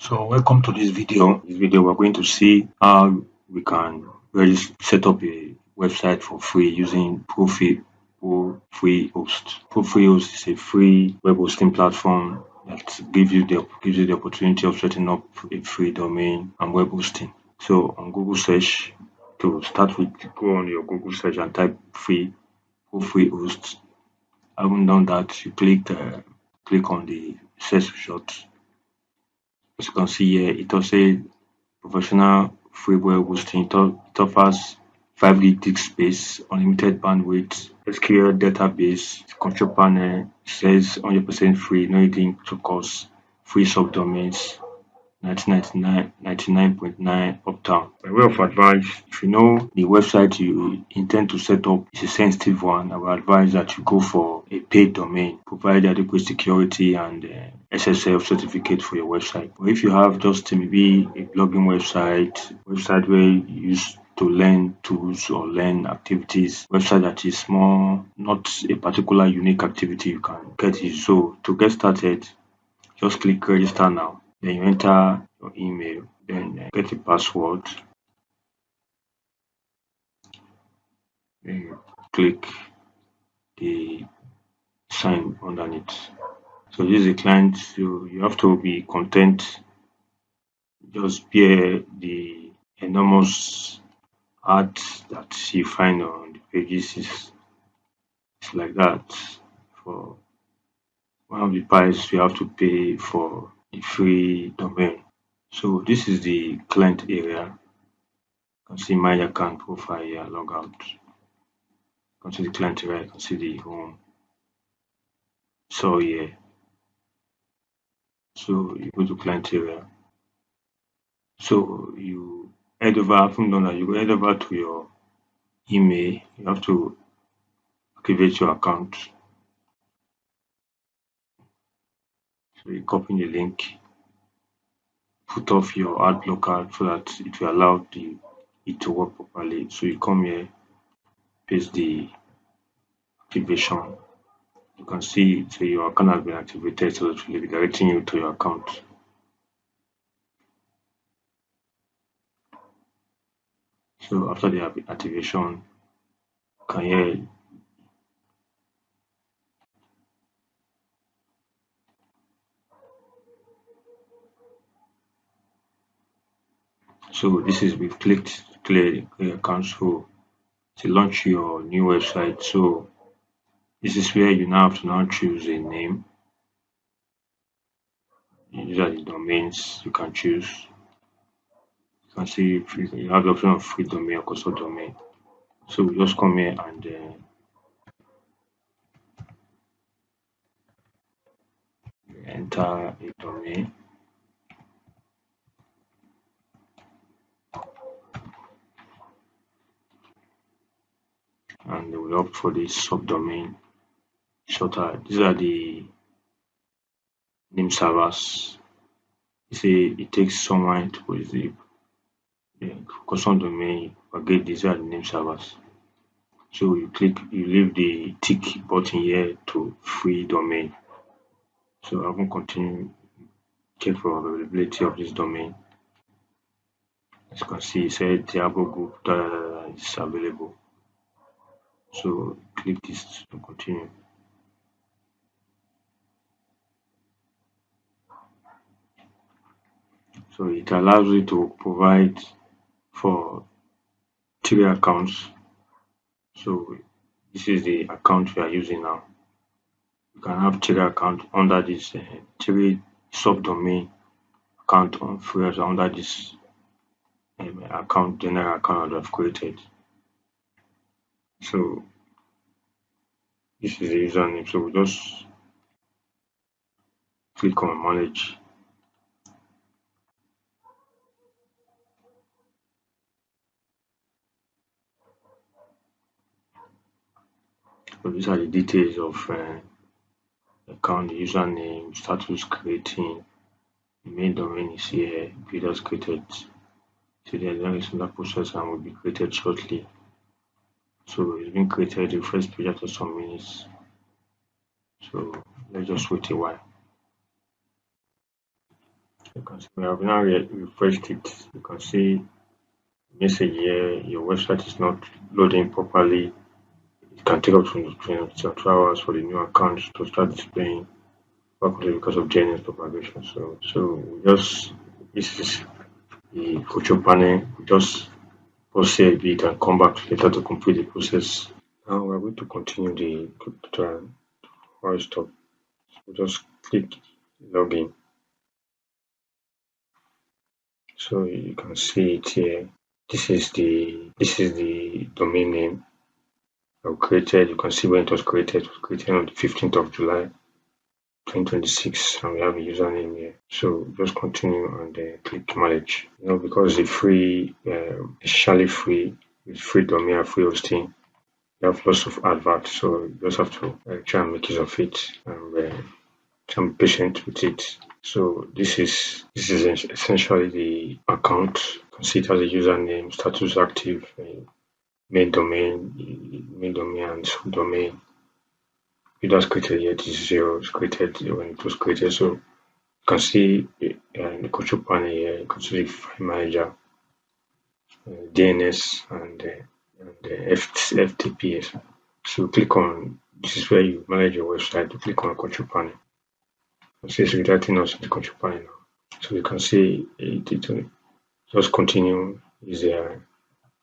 So welcome to this video. This video we're going to see how we can really set up a website for free using ProFreeHost. ProFreeHost is a free web hosting platform that gives you the opportunity of setting up a free domain and web hosting. So on Google search, to start with, go on your Google search and type free ProFreeHost. Having done that, you click on the search result. As you can see here, it does say professional free web hosting. It offers 5 gig disk space, unlimited bandwidth, SQL database, control panel, says 100% free, no needing to cost, free subdomains, 99.9 uptime. By way of advice, if you know the website you intend to set up is a sensitive one, I will advise that you go for a paid domain, provide adequate security and SSL certificate for your website. Or if you have just maybe a blogging website where you use to learn tools or learn activities, website that is more not a particular unique activity, you can get it. So to get started, just click register now. Then you enter your email, then get a password. Then you click the sign underneath. So this is a client, so you have to be content. Just bear the enormous ads that you find on the pages. It's like that. For one of the price you have to pay for the free domain. So this is the client area. You can see my account profile here, log out. You can see the client area, you can see the home. So here. So you go to client area. So you head over, having done that, you go head over to your email. You have to activate your account. So you copy the link, put off your ad blocker so that it will allow it to work properly. So you come here, paste the activation. You can see so your account has been activated, so it will be directing you to your account. So after the activation, you can hear so this is we've clicked clear account so to launch your new website. So this is where you now have to now choose a name. These are the domains you can choose. You can see you have the option of free domain or custom domain. So we just come here and enter a domain. And we opt for the subdomain shorter. These are the name servers. You see, it takes some time to put the custom domain. Again, these are the name servers. So you leave the tick button here to free domain. So I will continue check for availability of this domain. As you can see, it said Diablo group is available. So click this to continue. So it allows you to provide for 3 accounts. So this is the account we are using now. You can have 3 accounts under this 3 subdomain account on free under this account, general account that I've created. So this is the username. So we just click on manage. So these are the details of account, the username, status creating, the main domain is here, videos created. So the another process and will be created shortly. So it's been created, the first page after some minutes. So let's just wait a while. You can see we have now refreshed it. You can see message here, your website is not loading properly. It can take up to 22 hours for the new account to start displaying properly because of DNS propagation. So we just this is the control panel. We just pause here a bit and come back later to complete the process. Now we're going to continue the tutorial. Before I stop, we just click login. So you can see it here. This is the domain name I created. You can see when it was created. It was created on the 15th of July 2026, and we have a username here. So just continue and click manage. Because the free, especially free, with free domain and free hosting, you have lots of adverts. So you just have to try and make use of it and be patient with it. So this is essentially the account. You can see it has a username, status active, main domain, and subdomain. It was created yet is 0. It's created when it was created. So you can see in the control panel here, you can see the file manager, DNS, and FTPS. So click on this is where you manage your website. You click on control panel. You see it's redirecting us to the control panel now. So you can see it just continue is a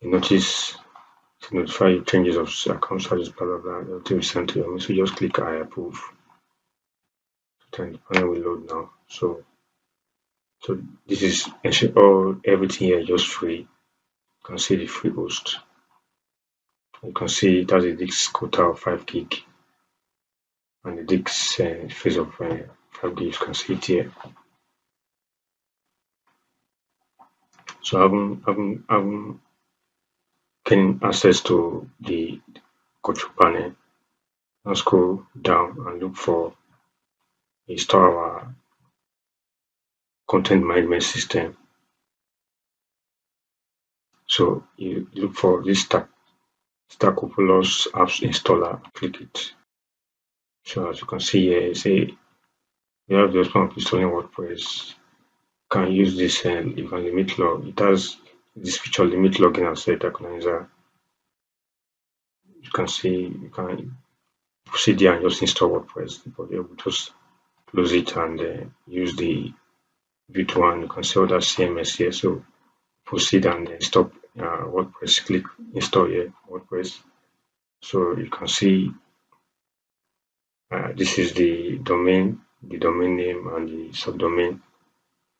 notice to notify you changes of account status, blah blah blah, until you send to you. So just click I approve. Then the panel will load now. So this is everything here just free. You can see the free host. You can see it has a disk quota of 5 gig and the disk phase of 5 gig. You can see it here. So having gained access to the control panel, now scroll down and look for install our content management system. So you look for this Stackopoulos apps installer, click it. So as you can see here, say you have the option of installing WordPress. You can use this you can limit log. It has this feature limit login and set recognizer. You can see you can proceed here and just install WordPress, but you will just close it and use the Vite one. You can see other CMS here. So proceed and stop WordPress. Click install here WordPress. So you can see this is the domain name and the subdomain.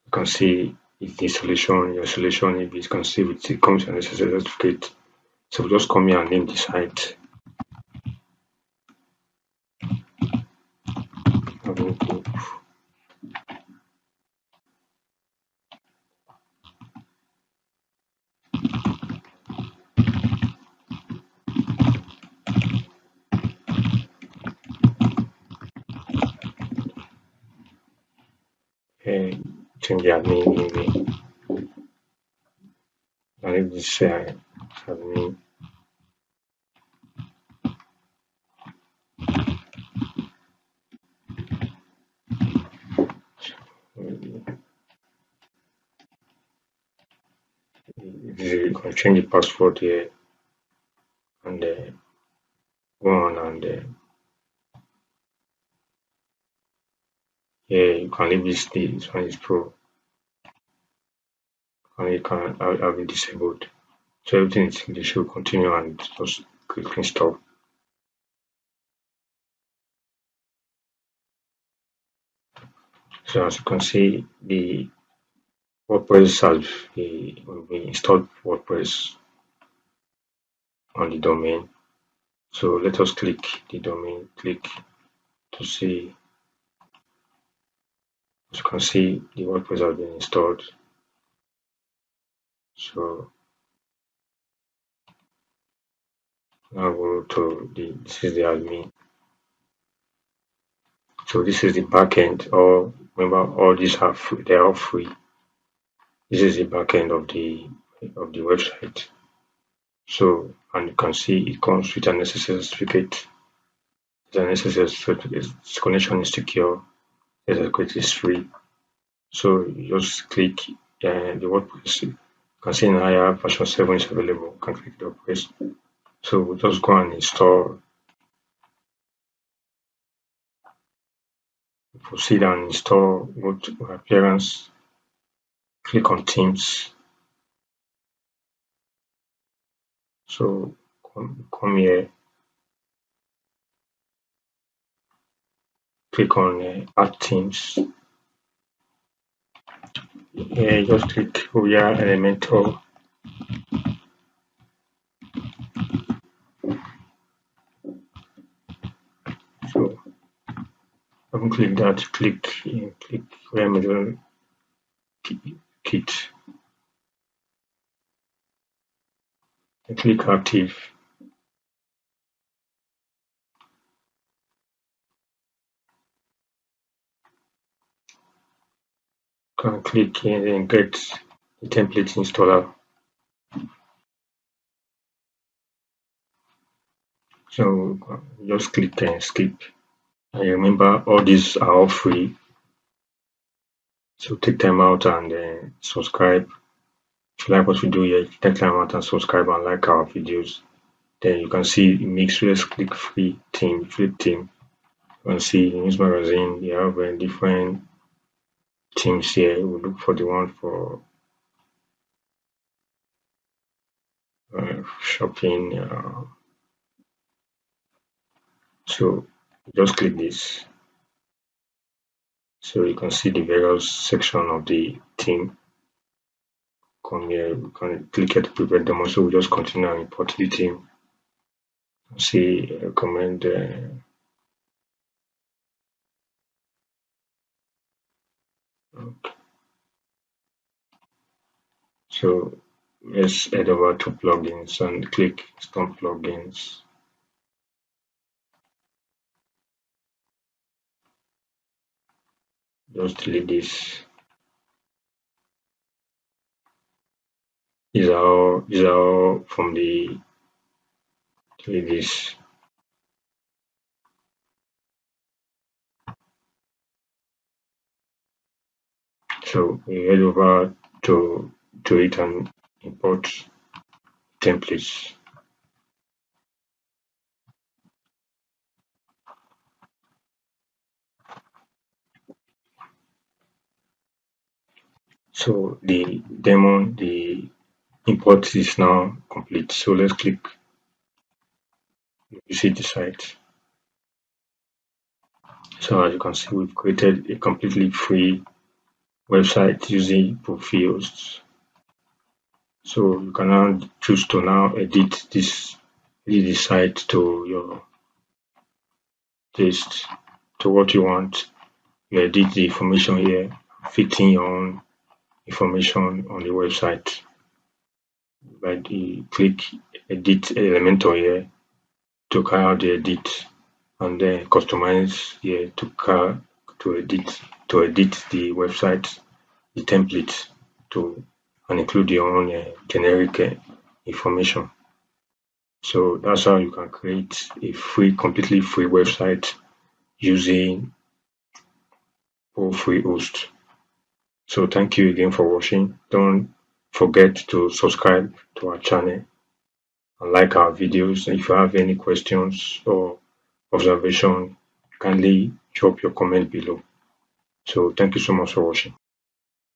You can see the installation, your installation. If you can see it comes with an SSL certificate. So we just come here and name the site. Change the admin name. And if this admin you can change the password here and go on and here you can leave this one is pro and you can have it disabled. So everything is they should continue and just click install. So as you can see, the WordPress will be installed WordPress on the domain. So let us click the domain, click to see. As you can see, the WordPress has been installed. So now go to this is the admin. So this is the backend. Or remember, all these are free. They are all free. This is the backend of the website. So and you can see it comes with an SSL certificate. The SSL certificate. Its connection is secure. SSL certificate is free. So you just click the WordPress. You can see in higher version 7 is available. You can click the WordPress. So we'll just go and install, proceed and install, go to appearance, click on themes. So come here, click on add themes. Here just click via Elementor. So having clicked that, click where middle kit, and click active. Can click here and get the template installer. So just click and skip. And remember, all these are all free. So take time out and subscribe. If you like what we do here, take time out and subscribe and like our videos. Then you can see it makes, let's click free theme. You can see in this magazine, you have different themes here. We look for the one for shopping. So just click this. So you can see the various section of the theme. Come here, we can click here to prepare demo. So we just continue and import the theme. See, recommend. Okay. So let's head over to plugins and click stop plugins. Just delete this. These are all from the delete this. So we head over to it and import templates. So the demo, the import is now complete. So let's click visit the site. So as you can see, we've created a completely free website using ProFreeHost. So you can now choose to now edit the site to your taste, to what you want. You edit the information here, fitting your own information on the website. By the click edit Elementor here to carry out the edit, and then customize here to edit the website, the template to and include your own generic information. So that's how you can create a completely free website using ProFreeHost. So thank you again for watching. Don't forget to subscribe to our channel and like our videos. If you have any questions or observation, kindly drop your comment below. So thank you so much for watching.